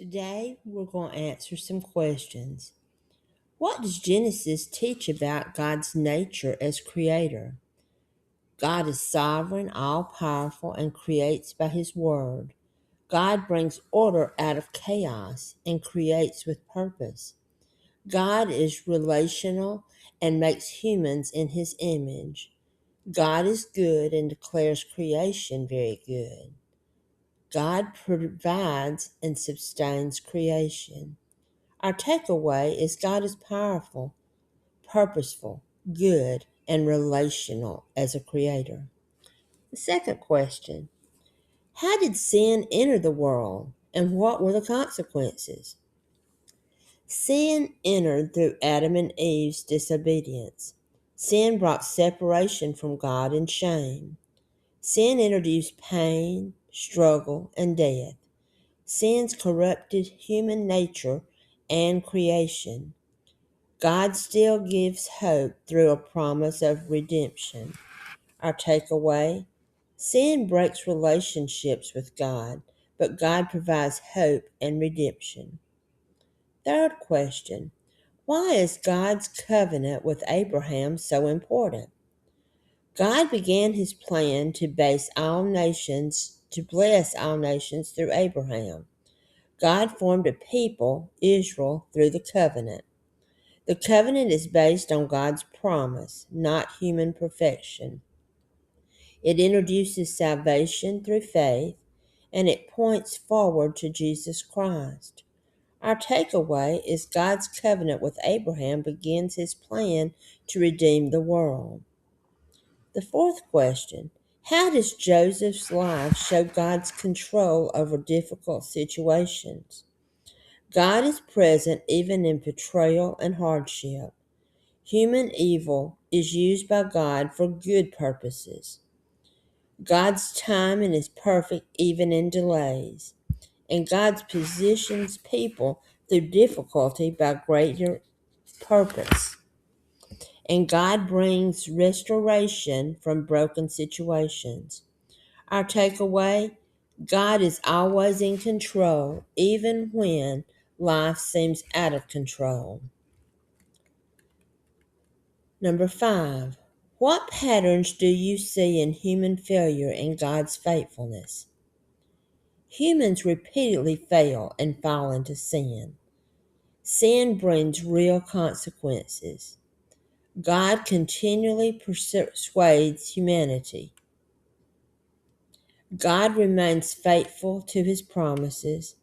Today, we're going to answer some questions. What does Genesis teach about God's nature as creator? God is sovereign, all powerful, and creates by his word. God brings order out of chaos and creates with purpose. God is relational and makes humans in his image. God is good and declares creation very good. God provides and sustains creation. Our takeaway is God is powerful, purposeful, good, and relational as a creator. The second question: how did sin enter the world, and what were the consequences? Sin entered through Adam and Eve's disobedience. Sin brought separation from God and shame. Sin introduced pain, struggle, and death. Sin's corrupted human nature and creation. God still gives hope through a promise of redemption. Our takeaway: sin breaks relationships with God, but God provides hope and redemption. Third question: why is God's covenant with Abraham so important? God began his plan to bless all nations through Abraham. God formed a people, Israel, through the covenant. The covenant is based on God's promise, not human perfection. It introduces salvation through faith, and it points forward to Jesus Christ. Our takeaway is God's covenant with Abraham begins his plan to redeem the world. The fourth question: how does Joseph's life show God's control over difficult situations? God is present even in betrayal and hardship. Human evil is used by God for good purposes. God's timing is perfect even in delays, and God positions people through difficulty by greater purpose. And God brings restoration from broken situations. Our takeaway: God is always in control, even when life seems out of control. Number 5. What patterns do you see in human failure and God's faithfulness? Humans repeatedly fail and fall into sin. Sin brings real consequences. God continually persuades humanity. God remains faithful to his promises,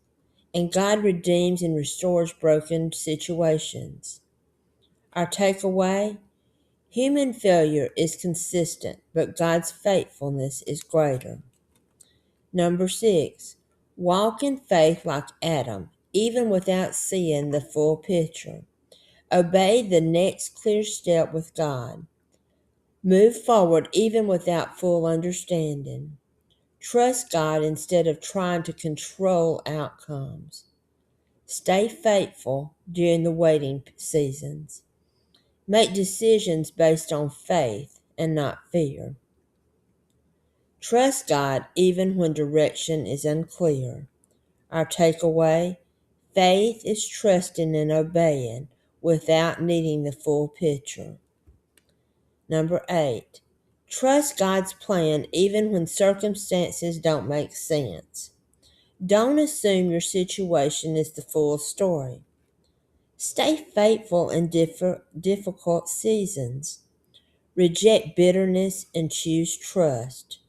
and God redeems and restores broken situations. Our takeaway: human failure is consistent, but God's faithfulness is greater. Number 6. Walk in faith like Adam, even without seeing the full picture. Obey the next clear step with God. Move forward even without full understanding. Trust God instead of trying to control outcomes. Stay faithful during the waiting seasons. Make decisions based on faith and not fear. Trust God even when direction is unclear. Our takeaway: faith is trusting and obeying without needing the full picture. Number 8. Trust God's plan even when circumstances don't make sense. Don't assume your situation is the full story. Stay faithful in difficult seasons. Reject bitterness and choose trust.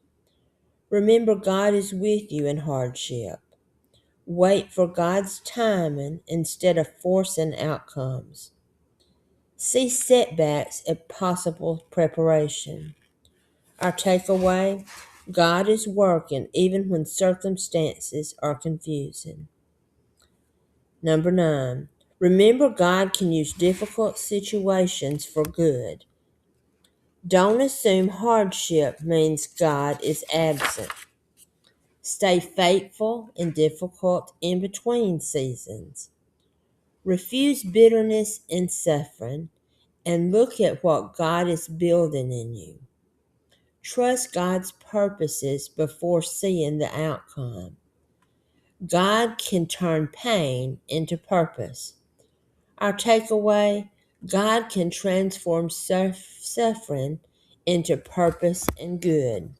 Remember, God is with you in hardship. Wait for God's timing instead of forcing outcomes. See setbacks as possible preparation. Our takeaway: God is working even when circumstances are confusing. Number 9. Remember, God can use difficult situations for good. Don't assume hardship means God is absent. Stay faithful in difficult in-between seasons. Refuse bitterness and suffering, and look at what God is building in you. Trust God's purposes before seeing the outcome. God can turn pain into purpose. Our takeaway: God can transform suffering into purpose and good.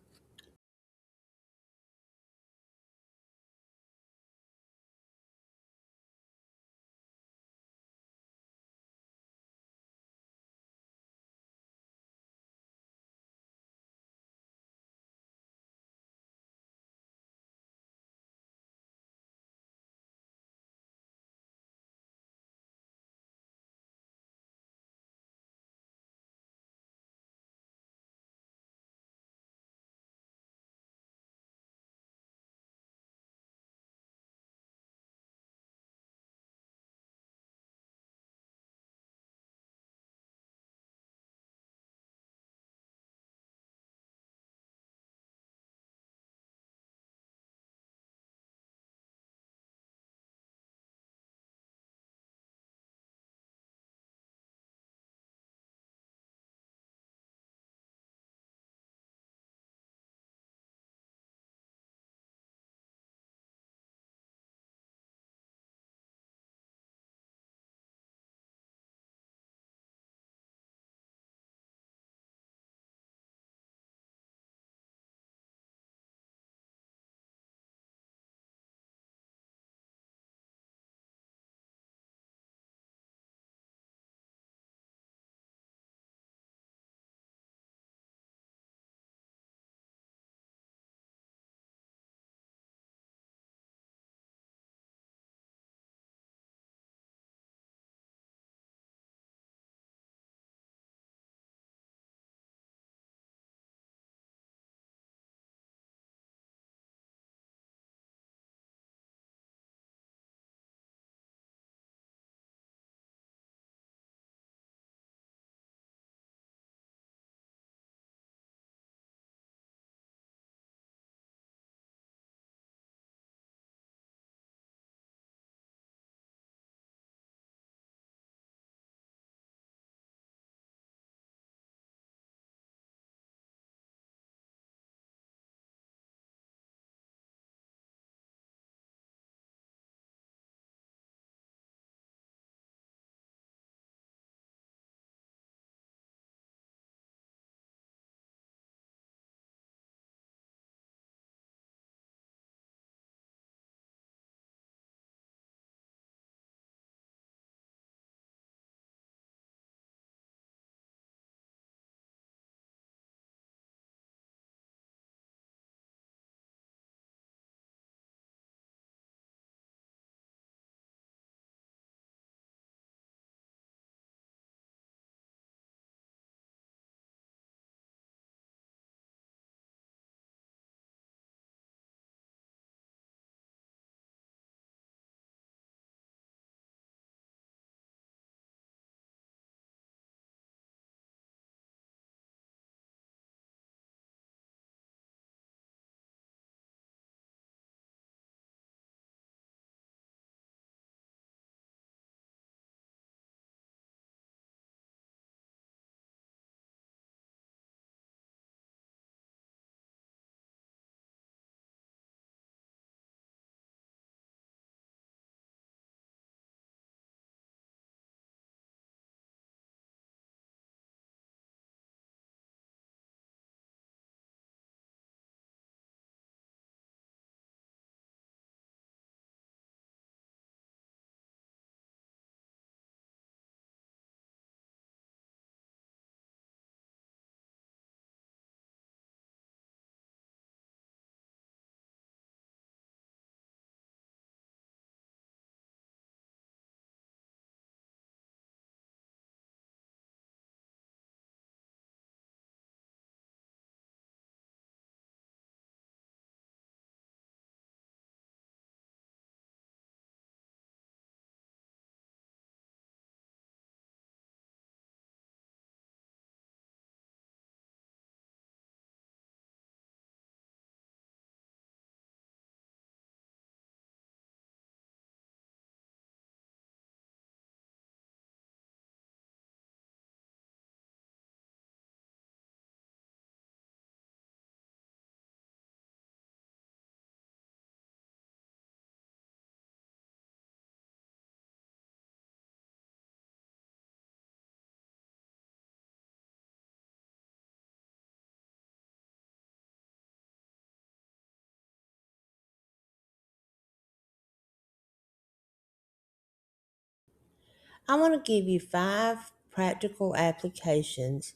I want to give you 5 practical applications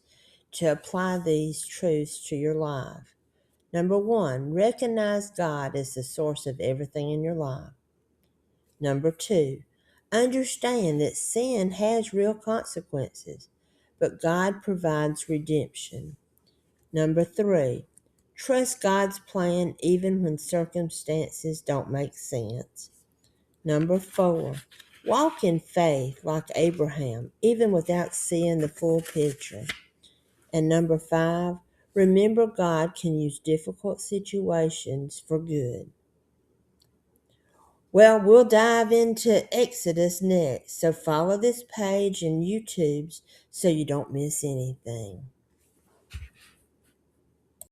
to apply these truths to your life. Number 1, recognize God as the source of everything in your life. Number 2, understand that sin has real consequences, but God provides redemption. Number 3, trust God's plan even when circumstances don't make sense. Number 4, walk in faith like Abraham, even without seeing the full picture. And number 5, remember God can use difficult situations for good. Well, we'll dive into Exodus next, so follow this page and YouTube's so you don't miss anything.